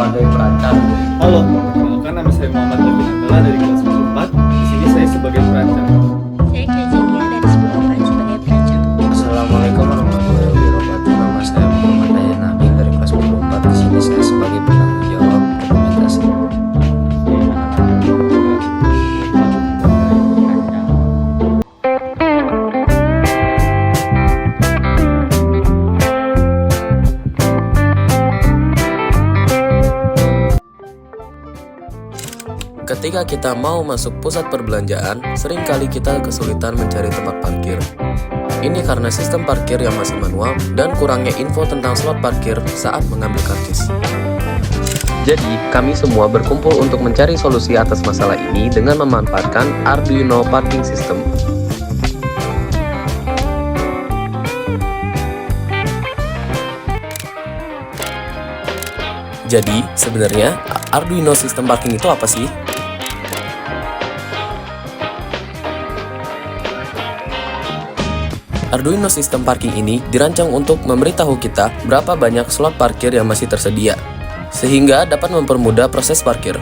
sebagai perancang. Halo, perkenalkan nama saya Muhammad Alvin Abdullah dari kelas 4. Di sini saya sebagai perancang. Saya Kajinia dari sebuah sebagai perancang. Assalamualaikum warahmatullahi wabarakatuh. Nama saya Muhammad Ayat Nabi dari kelas 4. Di sini saya sebagai penanggung jawab dokumentasi. Ketika kita mau masuk pusat perbelanjaan, seringkali kita kesulitan mencari tempat parkir. Ini karena sistem parkir yang masih manual dan kurangnya info tentang slot parkir saat mengambil karcis. Jadi, kami semua berkumpul untuk mencari solusi atas masalah ini dengan memanfaatkan Arduino Parking System. Jadi, sebenarnya Arduino System Parking itu apa sih? Arduino System Parking ini dirancang untuk memberitahu kita berapa banyak slot parkir yang masih tersedia, sehingga dapat mempermudah proses parkir.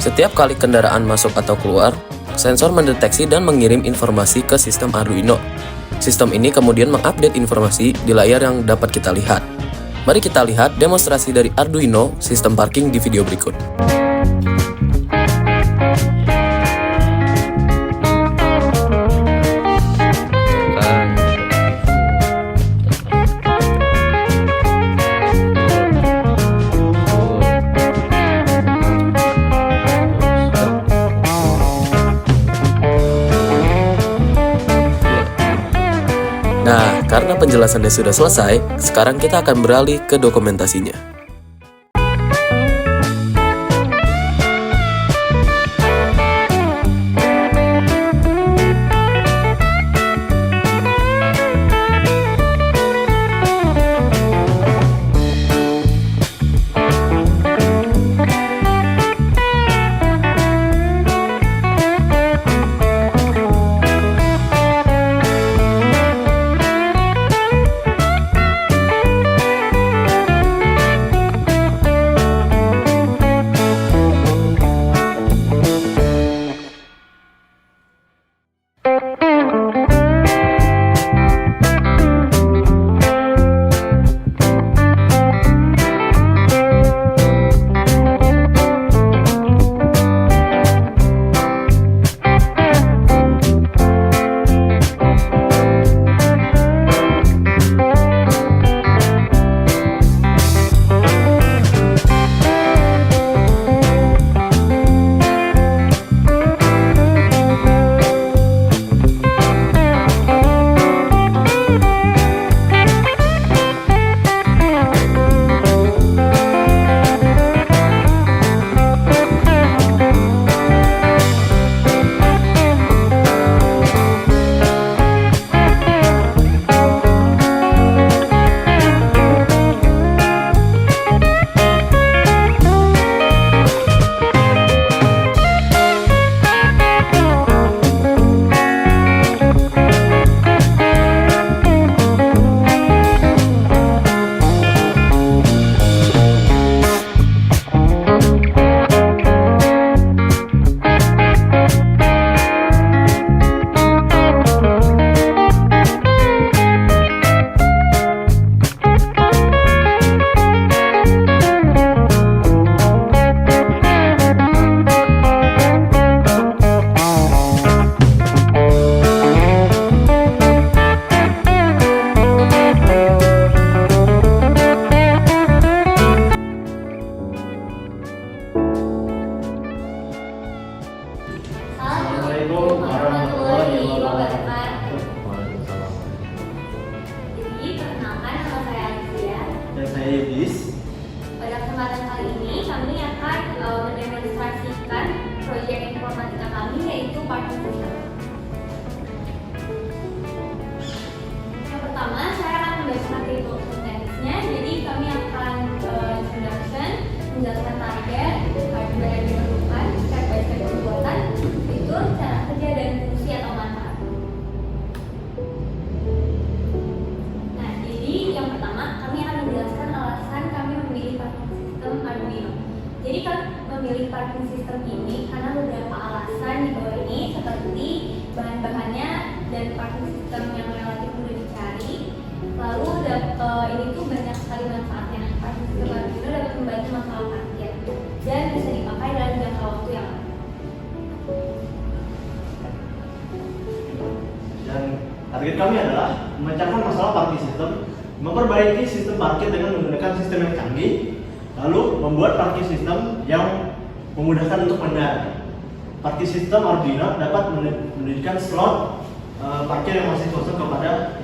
Setiap kali kendaraan masuk atau keluar, sensor mendeteksi dan mengirim informasi ke sistem Arduino. Sistem ini kemudian mengupdate informasi di layar yang dapat kita lihat. Mari kita lihat demonstrasi dari Arduino System Parking di video berikut. Nah, karena penjelasannya sudah selesai, sekarang kita akan beralih ke dokumentasinya. Jadi kami memilih parking system ini karena beberapa alasan di bawah ini, seperti bahan-bahannya dan parking system yang relatif mudah dicari. Lalu ini tuh banyak sekali manfaatnya. Parking system Arduino dapat membantu masalah parkir dan bisa dipakai dalam jangka waktu yang lama. Dan target kami adalah memecahkan masalah parking system, memperbaiki sistem parkir dengan menggunakan sistem yang canggih, lalu membuat parking system yang memudahkan untuk pengendara. Parking system Arduino dapat mendirikan slot parkir yang masih kosong kepada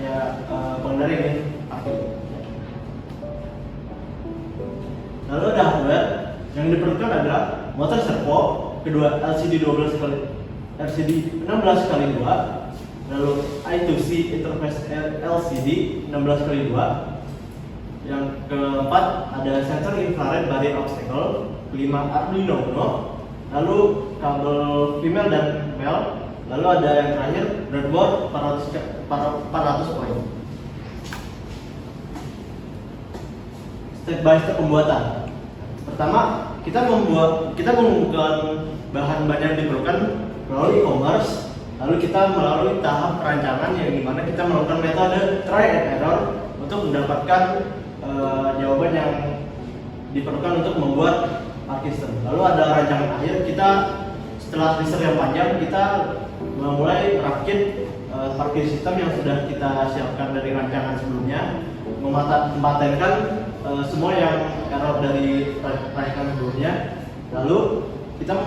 pengendara yang ingin parkir. Lalu ada hardware yang diperlukan adalah motor servo, kedua LCD 16 kali 2, lalu I2C interface LCD 16x2. Yang keempat ada sensor infrared barrier obstacle, kelima Arduino Uno, lalu kabel female dan male, lalu ada yang terakhir breadboard 400 poin. Step by step pembuatan. Pertama, kita mengumpulkan bahan-bahan yang diperlukan melalui e-commerce. Lalu kita melalui tahap perancangan yang dimana kita melakukan metode try and error untuk mendapatkan jawaban yang diperlukan untuk membuat parking system. Lalu ada rancangan akhir. Kita setelah riset yang panjang, kita memulai rakit parking system yang sudah kita siapkan dari rancangan sebelumnya, mematenkan semua yang error dari rancangan sebelumnya. Lalu kita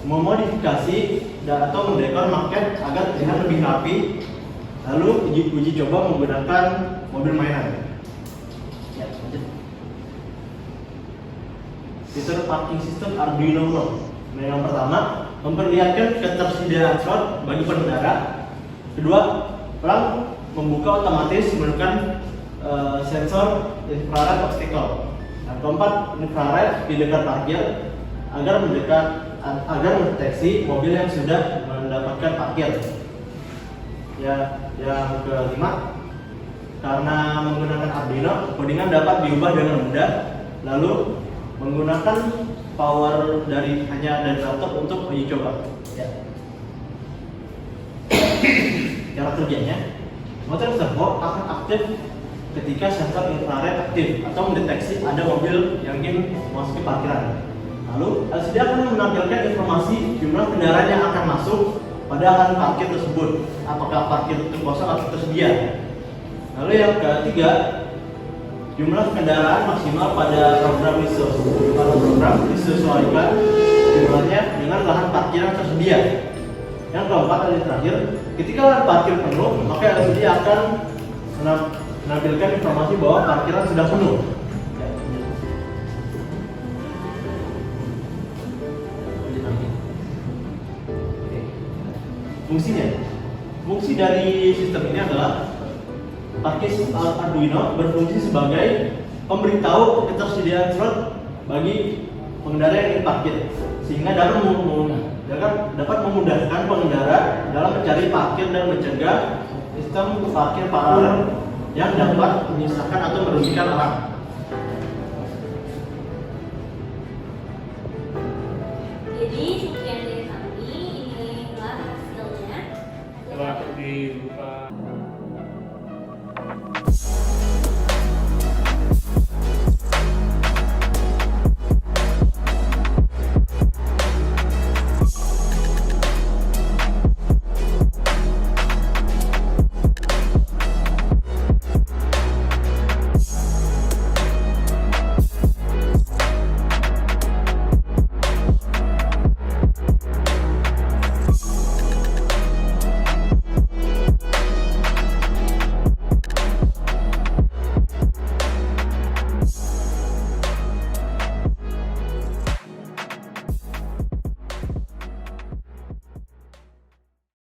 memodifikasi atau mendekor maket agar terlihat lebih rapi. Lalu uji coba menggunakan mobil mainan. Ya, lanjut. Fitur parking system Arduino Uno. Nah, yang pertama, memperlihatkan ketersediaan slot bagi pengendara. Kedua, pelang membuka otomatis menggunakan sensor infrared obstacle. Yang keempat, infrared di dekat parkir agar mendeteksi mobil yang sudah mendapatkan parkir. Ya, yang kelima, karena menggunakan Arduino, codingan dapat diubah dengan mudah. Lalu menggunakan power dari laptop untuk uji coba. Ya. Cara kerjanya, motor servo akan aktif ketika sensor infrared aktif atau mendeteksi ada mobil yang ingin masuk ke parkiran. Lalu LCD akan menampilkan informasi jumlah kendaraan yang akan masuk pada lahan parkir tersebut, apakah parkir itu kosong atau tersedia. Lalu yang ketiga, jumlah kendaraan maksimal pada program disesuaikan jumlahnya dengan lahan parkir yang tersedia. Yang keempat dan terakhir, ketika lahan parkir penuh, maka LCD akan menampilkan informasi bahwa parkiran sudah penuh. Fungsi dari sistem ini adalah parking Arduino berfungsi sebagai pemberitahu ketersediaan slot bagi pengendara yang ingin parkir, sehingga dapat memudahkan pengendara dalam mencari parkir dan mencegah sistem parkir paralel yang dapat menyusahkan atau merugikan orang.